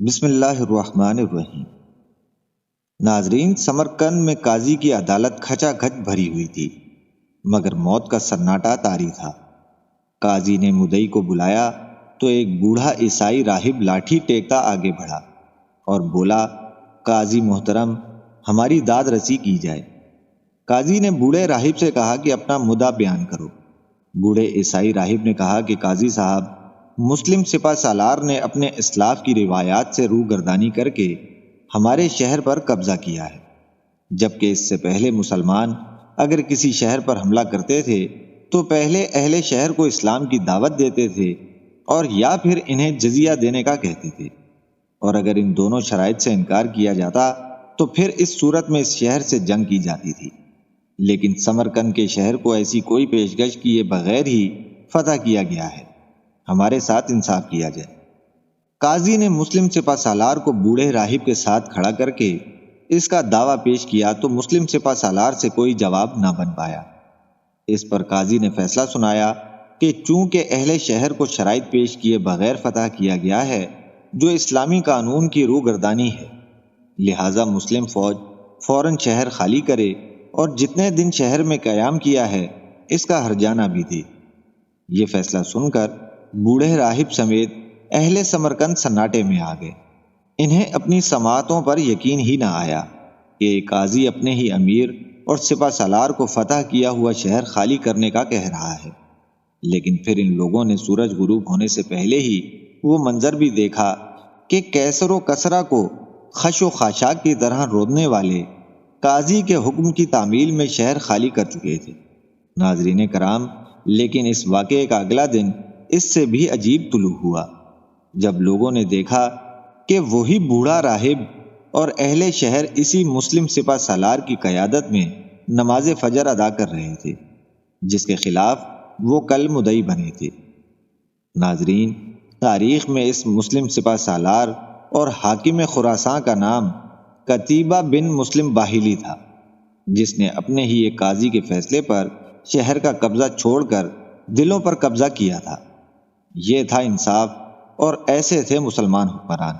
بسم اللہ الرحمن الرحیم۔ ناظرین، سمرقند میں قاضی کی عدالت کھچا کھچ بھری ہوئی تھی، مگر موت کا سناٹا طاری تھا۔ قاضی نے مدعی کو بلایا تو ایک بوڑھا عیسائی راہب لاٹھی ٹیکتا آگے بڑھا اور بولا، قاضی محترم، ہماری داد رسی کی جائے۔ قاضی نے بوڑھے راہب سے کہا کہ اپنا مدعا بیان کرو۔ بوڑھے عیسائی راہب نے کہا کہ قاضی صاحب، مسلم سپہ سالار نے اپنے اسلاف کی روایات سے روگردانی کر کے ہمارے شہر پر قبضہ کیا ہے، جبکہ اس سے پہلے مسلمان اگر کسی شہر پر حملہ کرتے تھے تو پہلے اہل شہر کو اسلام کی دعوت دیتے تھے اور یا پھر انہیں جزیہ دینے کا کہتے تھے، اور اگر ان دونوں شرائط سے انکار کیا جاتا تو پھر اس صورت میں اس شہر سے جنگ کی جاتی تھی، لیکن سمرقند کے شہر کو ایسی کوئی پیشکش کیے بغیر ہی فتح کیا گیا ہے، ہمارے ساتھ انصاف کیا جائے۔ قاضی نے مسلم سپہ سالار کو بوڑھے راہب کے ساتھ کھڑا کر کے اس کا دعویٰ پیش کیا تو مسلم سپہ سالار سے کوئی جواب نہ بن پایا۔ اس پر قاضی نے فیصلہ سنایا کہ چونکہ اہل شہر کو شرائط پیش کیے بغیر فتح کیا گیا ہے جو اسلامی قانون کی روگردانی ہے، لہٰذا مسلم فوج فوراً شہر خالی کرے اور جتنے دن شہر میں قیام کیا ہے اس کا ہرجانہ بھی دے۔ یہ فیصلہ سن کر بوڑھے راہب سمیت اہل سمرقند سناٹے میں آ گئے۔ انہیں اپنی سماعتوں پر یقین ہی نہ آیا کہ قاضی اپنے ہی امیر اور سپہ سالار کو فتح کیا ہوا شہر خالی کرنے کا کہہ رہا ہے، لیکن پھر ان لوگوں نے سورج غروب ہونے سے پہلے ہی وہ منظر بھی دیکھا کہ کیسر و کسرا کو خش و خاشاک کی طرح رودنے والے قاضی کے حکم کی تعمیل میں شہر خالی کر چکے تھے۔ ناظرین کرام، لیکن اس واقعے کا اگلا دن اس سے بھی عجیب طلوع ہوا، جب لوگوں نے دیکھا کہ وہی بوڑھا راہب اور اہل شہر اسی مسلم سپہ سالار کی قیادت میں نماز فجر ادا کر رہے تھے جس کے خلاف وہ کل مدعی بنے تھے۔ ناظرین، تاریخ میں اس مسلم سپہ سالار اور حاکم خراساں کا نام قتیبہ بن مسلم باہلی تھا، جس نے اپنے ہی ایک قاضی کے فیصلے پر شہر کا قبضہ چھوڑ کر دلوں پر قبضہ کیا تھا۔ یہ تھا انصاف اور ایسے تھے مسلمان حکمران۔